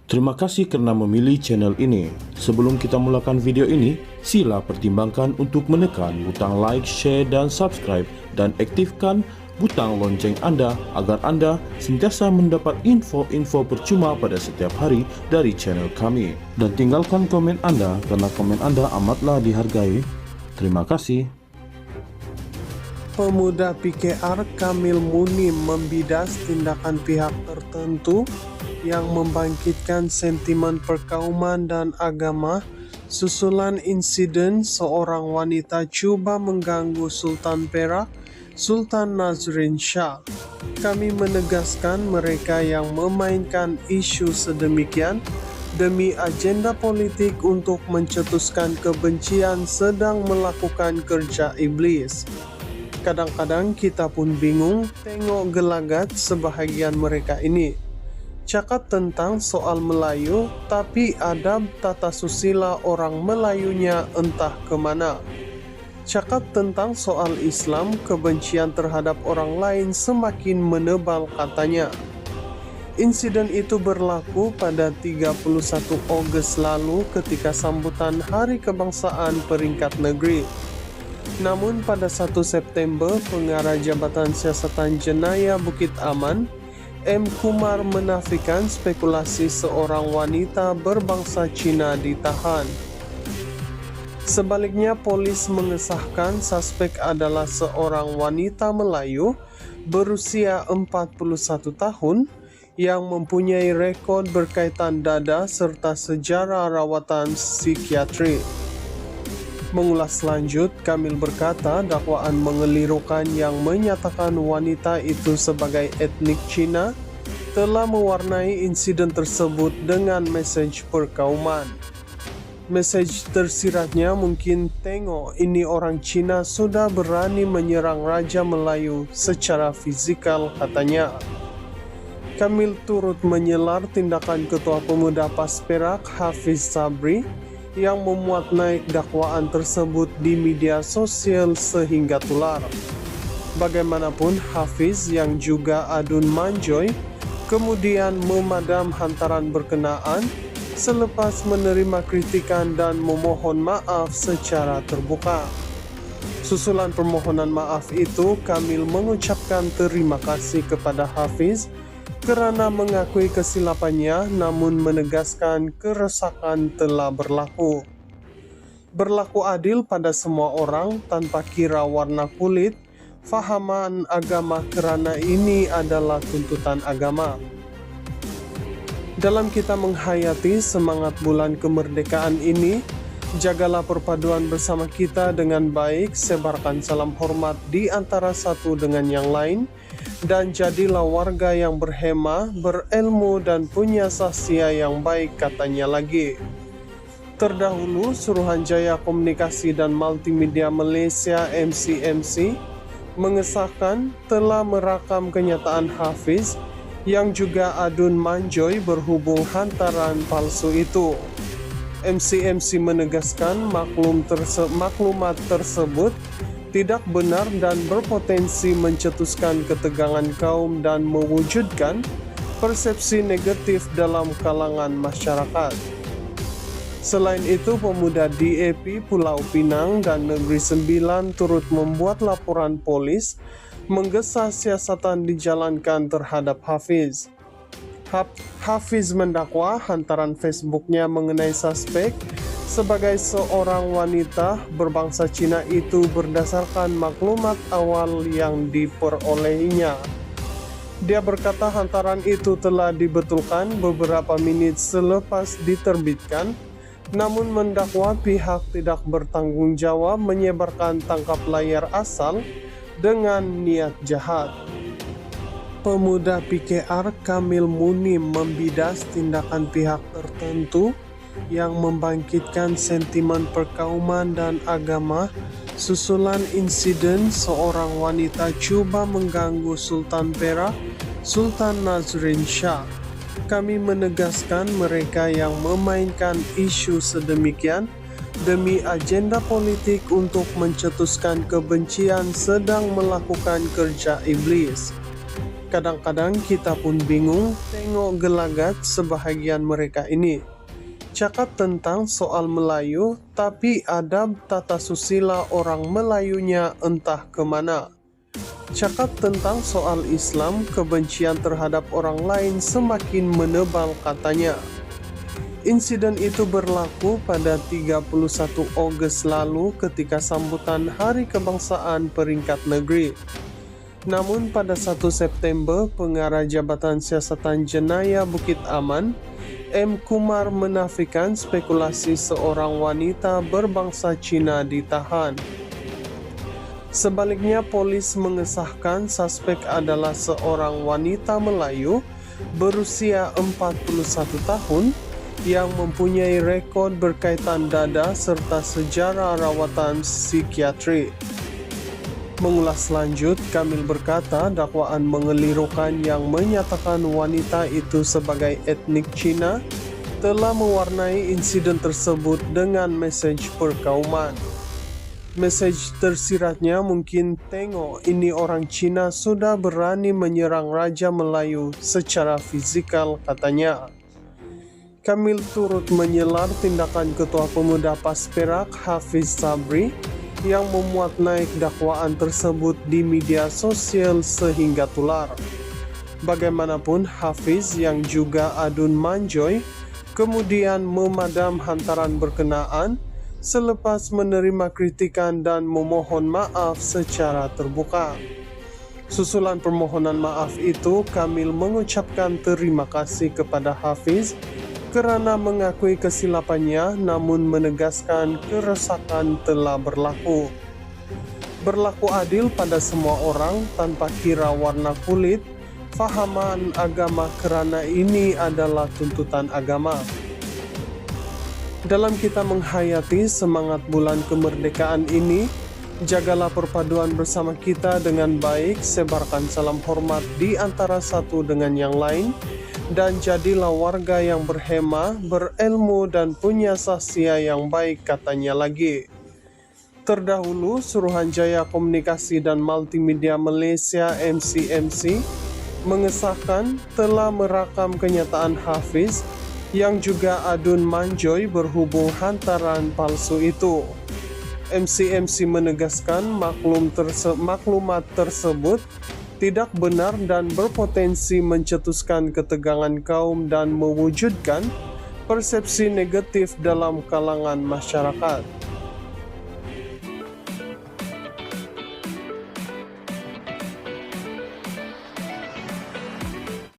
Terima kasih karena memilih channel ini. Sebelum kita mulakan video ini, sila pertimbangkan untuk menekan butang like, share, dan subscribe, dan aktifkan butang lonceng Anda agar Anda sentiasa mendapat info-info percuma pada setiap hari dari channel kami. Dan tinggalkan komen Anda karena komen Anda amatlah dihargai. Terima kasih. Pemuda PKR Kamil Munim membidas tindakan pihak tertentu yang membangkitkan sentimen perkauman dan agama susulan insiden seorang wanita coba mengganggu Sultan Perak, Sultan Nazrin Shah. Kami menegaskan mereka yang memainkan isu sedemikian demi agenda politik untuk mencetuskan kebencian sedang melakukan kerja iblis. Kadang-kadang kita pun bingung tengok gelagat sebahagian mereka ini. Cakap tentang soal Melayu, tapi adab tata susila orang Melayunya entah kemana. Cakap tentang soal Islam, kebencian terhadap orang lain semakin menebal katanya. Insiden itu berlaku pada 31 Ogos lalu ketika sambutan Hari Kebangsaan peringkat negeri. Namun pada 1 September, Pengarah Jabatan Siasatan Jenayah Bukit Aman, M. Kumar menafikan spekulasi seorang wanita berbangsa Cina ditahan. Sebaliknya, polis mengesahkan suspek adalah seorang wanita Melayu berusia 41 tahun yang mempunyai rekod berkaitan dada serta sejarah rawatan psikiatri. Mengulas lanjut, Kamil berkata dakwaan mengelirukan yang menyatakan wanita itu sebagai etnik Cina telah mewarnai insiden tersebut dengan mesej perkauman. Mesej tersiratnya mungkin tengok ini orang Cina sudah berani menyerang Raja Melayu secara fizikal katanya. Kamil turut menyelar tindakan Ketua Pemuda PAS Perak Hafiz Sabri yang memuat naik dakwaan tersebut di media sosial sehingga tular. Bagaimanapun, Hafiz yang juga adun Manjoy kemudian memadam hantaran berkenaan selepas menerima kritikan dan memohon maaf secara terbuka. Susulan permohonan maaf itu, Kamil mengucapkan terima kasih kepada Hafiz kerana mengakui kesilapannya, namun menegaskan keresahan telah berlaku. Berlaku adil pada semua orang tanpa kira warna kulit, fahaman agama kerana ini adalah tuntutan agama. Dalam kita menghayati semangat bulan kemerdekaan ini, jagalah perpaduan bersama kita dengan baik, sebarkan salam hormat di antara satu dengan yang lain, dan jadilah warga yang berhemah, berilmu dan punya sahsia yang baik katanya lagi. Terdahulu, Suruhanjaya Komunikasi dan Multimedia Malaysia MCMC mengesahkan telah merakam kenyataan Hafiz yang juga adun Manjoy berhubung hantaran palsu itu. MCMC menegaskan maklumat tersebut tidak benar dan berpotensi mencetuskan ketegangan kaum dan mewujudkan persepsi negatif dalam kalangan masyarakat. Selain itu, pemuda DAP Pulau Pinang dan Negeri Sembilan turut membuat laporan polis menggesa siasatan dijalankan terhadap Hafiz. Hafiz mendakwa hantaran Facebooknya mengenai suspek sebagai seorang wanita berbangsa Cina itu berdasarkan maklumat awal yang diperolehinya. Dia berkata hantaran itu telah dibetulkan beberapa menit selepas diterbitkan, namun mendakwa pihak tidak bertanggung jawab menyebarkan tangkap layar asal dengan niat jahat. Pemuda PKR Kamil Munim membidas tindakan pihak tertentu yang membangkitkan sentimen perkauman dan agama susulan insiden seorang wanita cuba mengganggu Sultan Perak, Sultan Nazrin Shah. Kami menegaskan mereka yang memainkan isu sedemikian demi agenda politik untuk mencetuskan kebencian sedang melakukan kerja iblis. Kadang-kadang kita pun bingung tengok gelagat sebahagian mereka ini. Cakap tentang soal Melayu, tapi adab tata susila orang Melayunya entah kemana. Cakap tentang soal Islam, kebencian terhadap orang lain semakin menebal katanya. Insiden itu berlaku pada 31 Ogos lalu ketika sambutan Hari Kebangsaan peringkat negeri. Namun pada 1 September, Pengarah Jabatan Siasatan Jenayah Bukit Aman, M. Kumar menafikan spekulasi seorang wanita berbangsa Cina ditahan. Sebaliknya, polis mengesahkan suspek adalah seorang wanita Melayu berusia 41 tahun yang mempunyai rekod berkaitan dada serta sejarah rawatan psikiatri. Mengulas lanjut, Kamil berkata dakwaan mengelirukan yang menyatakan wanita itu sebagai etnik Cina telah mewarnai insiden tersebut dengan mesej perkauman. Mesej tersiratnya mungkin tengok ini orang Cina sudah berani menyerang Raja Melayu secara fizikal katanya. Kamil turut menyelar tindakan Ketua Pemuda PAS Perak Hafiz Sabri yang memuat naik dakwaan tersebut di media sosial sehingga tular. Bagaimanapun, Hafiz yang juga adun Manjoy kemudian memadam hantaran berkenaan selepas menerima kritikan dan memohon maaf secara terbuka. Susulan permohonan maaf itu, Kamil mengucapkan terima kasih kepada Hafiz kerana mengakui kesilapannya, namun menegaskan keresahan telah berlaku. Berlaku adil pada semua orang tanpa kira warna kulit, fahaman agama kerana ini adalah tuntutan agama. Dalam kita menghayati semangat bulan kemerdekaan ini, jagalah perpaduan bersama kita dengan baik, sebarkan salam hormat di antara satu dengan yang lain, dan jadilah warga yang berhemah, berilmu dan punya sahsia yang baik katanya lagi. Terdahulu, Suruhanjaya Komunikasi dan Multimedia Malaysia MCMC mengesahkan telah merakam kenyataan Hafiz yang juga adun Manjoy berhubung hantaran palsu itu. MCMC menegaskan maklumat tersebut tidak benar dan berpotensi mencetuskan ketegangan kaum dan mewujudkan persepsi negatif dalam kalangan masyarakat.